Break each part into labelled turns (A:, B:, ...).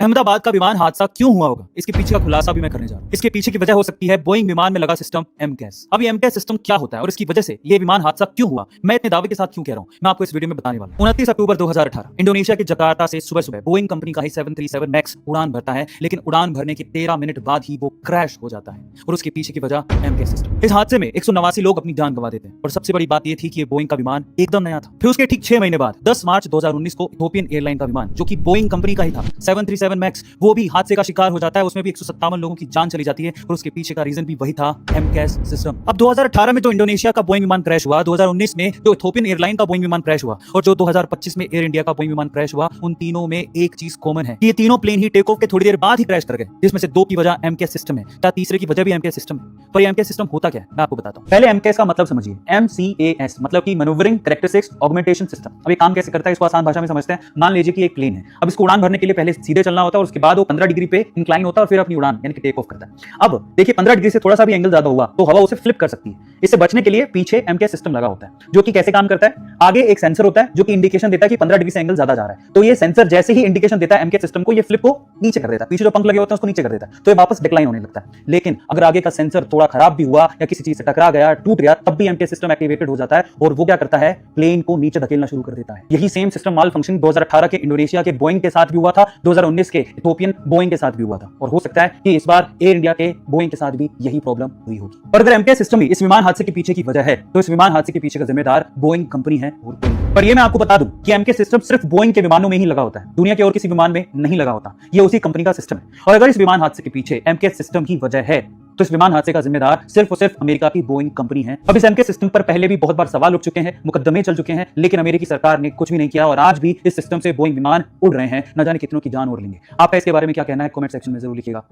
A: अहमदाबाद का विमान हादसा क्यों हुआ होगा, इसके पीछे का खुलासा भी मैं करने जा रहा हूं। इसके पीछे की वजह हो सकती है बोइंग विमान में लगा सिस्टम एमकेएस। अब ये एमकेएस सिस्टम क्या होता है और इसकी वजह से ये विमान हादसा क्यों हुआ, मैं इतने दावे के साथ क्यों कह रहा हूं, मैं आपको इस वीडियो में बताने वाला हूं। 29 अक्टूबर 2018 इंडोनेशिया के जकार्ता से सुबह सुबह बोइंग कंपनी का ही 737 मैक्स उड़ान भरता है, लेकिन उड़ान भरने के 13 मिनट बाद ही वो क्रैश हो जाता है और उसके पीछे की वजह एमकेएस सिस्टम। इस हादसे में 189 लोग अपनी जान गंवा देते हैं और सबसे बड़ी बात यह थी कि ये बोइंग का विमान एकदम नया था। फिर उसके ठीक 6 महीने बाद 10 मार्च 2019 को इथियोपियन एयरलाइन का विमान, जो कि बोइंग कंपनी का ही था, 737 मैक्स, वो भी हादसे का शिकार हो जाता है। उसमें भी 157 लोगों की जान चली जाती है और उसके पीछे का रीजन भी वही था, एमकेएस सिस्टम। अब 2018 में जो इंडोनेशिया का बोइंग विमान क्रैश हुआ, 2019 में जो इथियोपियन एयरलाइन का बोइंग विमान क्रैश हुआ और जो 2025 में एयर इंडिया का बोइंग विमान क्रैश हुआ, उन तीनों में एक चीज कॉमन है, ये तीनों प्लेन ही टेक ऑफ के थोड़ी देर बाद ही क्रैश कर गए, जिसमें से 2 की वजह एमकेएस सिस्टम है, या तीसरे की वजह भी एमकेएस सिस्टम है। पर ये एमकेएस सिस्टम होता क्या है, मैं आपको बताता हूं। पहले एमकेएस का मतलब समझिए, MCAS मतलब कि मैन्यूवरिंग कैरेक्टरिस्टिक्स ऑगमेंटेशन सिस्टम। अब ये काम कैसे करता है, इसको आसान भाषा में समझते हैं। मान लीजिए कि एक प्लेन है, अब इसको उड़ान भरने के लिए पहले सीधे चलना होता है और उसके बाद वो 15 डिग्री पे इंक्लाइन होता है और फिर अपनी उड़ान यानी कि टेक ऑफ करता है। अब देखिए 15 डिग्री से थोड़ा सा भी एंगल ज्यादा हुआ तो हवा उसे फ्लिप कर सकती है। इससे बचने के लिए पीछे एमकेएस सिस्टम लगा होता है, जो कि कैसे काम करता है, आगे एक सेंसर होता है जो कि इंडिकेशन देता है कि 15 डिग्री से एंगल ज्यादा जा रहा है, तो ये सेंसर जैसे ही इंडिकेशन देता है एमकेएस सिस्टम को, ये फ्लिप को नीचे कर देता है, पीछे जो पंख लगे होते हैं उसको नीचे कर देता है, तो ये वापस डिक्लाइन होने लगता है। लेकिन अगर आगे का सेंसर थोड़ा खराब भी हुआ या किसी चीज से टकरा गया, टूट गया, तब भी एमकेएस सिस्टम एक्टिवेटेड हो जाता है और वो क्या करता है, प्लेन को नीचे धकेलना शुरू कर देता है। यही सेम सिस्टम माल फंक्शन 2018 के इंडोनेशिया के बोइंग के साथ भी हुआ था, 2019 के इथियोपियन बोइंग के साथ भी हुआ था और हो सकता है कि इस बार एयर इंडिया के बोइंग के साथ भी यही प्रॉब्लम हुई होगी। पर अगर एमकेएस सिस्टम ही इस विमान हादसे के पीछे की वजह है, तो इस विमान हादसे के पीछे का जिम्मेदार बोइंग कंपनी है और कोई नहीं। पर ये मैं आपको बता दूं कि एमकेएस सिस्टम सिर्फ बोइंग के विमानों में ही लगा होता है, दुनिया के और किसी विमान में नहीं लगा होता। ये उसी कंपनी का सिस्टम है और अगर इस विमान हादसे के पीछे एमकेएस सिस्टम की वजह है, तो इस विमान हादसे का जिम्मेदार सिर्फ और सिर्फ अमेरिका की बोइंग कंपनी है। अब इस एमकेएस सिस्टम पर पहले भी बहुत बार सवाल उठ चुके हैं, मुकदमे चल चुके हैं, लेकिन अमेरिकी सरकार ने कुछ भी नहीं किया और आज भी इस सिस्टम से बोइंग विमान उड़ रहे हैं, न जाने कितनों की जान उड़ लेंगे। आपका इसके बारे में क्या कहना है, कमेंट सेक्शन में जरूर लिखिएगा।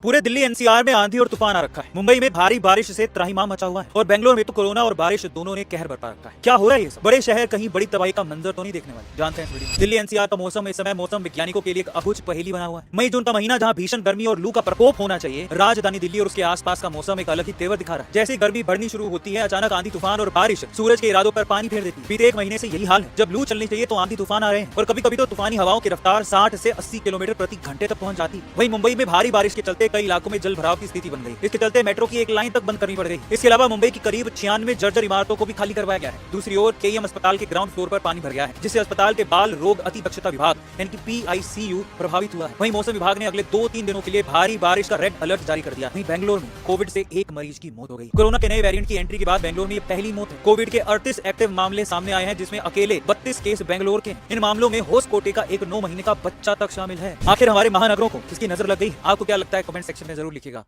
A: पूरे दिल्ली एनसीआर में आंधी और तूफान आ रखा है, मुंबई में भारी बारिश से त्राहिमाम मचा हुआ है और बेंगलोर में तो कोरोना और बारिश दोनों ने कहर बरपा रखा है। क्या हो रहा है ये सब? बड़े शहर कहीं बड़ी तबाही का मंजर तो नहीं देखने वाले, जानते हैं वीडियो। दिल्ली एनसीआर का मौसम इस समय मौसम वैज्ञानिकों के लिए एक अबुझ पहेली बना हुआ है। मई जून का महीना जहां भीषण गर्मी और लू का प्रकोप होना चाहिए, राजधानी दिल्ली और उसके आसपास का मौसम एक अलग ही तेवर दिखा रहा है। जैसे गर्मी बढ़नी शुरू होती है, अचानक आंधी तूफान और बारिश सूरज के इरादों पर पानी फेर देती है। बीते 1 महीने से यही हाल है, जब लू चलनी चाहिए तो आंधी तूफान आ रहे हैं और कभी कभी तो तूफानी हवाओं की रफ्तार 60 से 80 किलोमीटर प्रति घंटे तक पहुंच जाती है। वहीं मुंबई में भारी बारिश के चलते कई इलाकों में जल भराव की स्थिति बन गई। इसके चलते मेट्रो की एक लाइन तक बंद करनी पड़ गई। इसके अलावा मुंबई की करीब 96 जर्जर इमारतों को भी खाली करवाया गया है। दूसरी ओर केईएम अस्पताल के ग्राउंड फ्लोर पर पानी भर गया है, जिससे अस्पताल के बाल रोग अति दक्षता विभाग यानी कि PICU प्रभावित हुआ है। वहीं मौसम विभाग ने अगले 2-3 दिनों के लिए भारी बारिश का रेड अलर्ट जारी कर दिया। वहीं बेंगलोर में कोविड से एक मरीज की मौत हो गई। कोरोना के नए वेरिएंट की एंट्री के बाद बेंगलोर में ये पहली मौत है। कोविड के 38 एक्टिव मामले सामने आए हैं, जिसमें अकेले 32 केस बेंगलोर के। इन मामलों में होसकोटे का एक 9 महीने का बच्चा तक शामिल है। आखिर हमारे महानगरों को किसकी नजर लग गई, आपको क्या लगता है, कमेंट सेक्शन में जरूर लिखिएगा।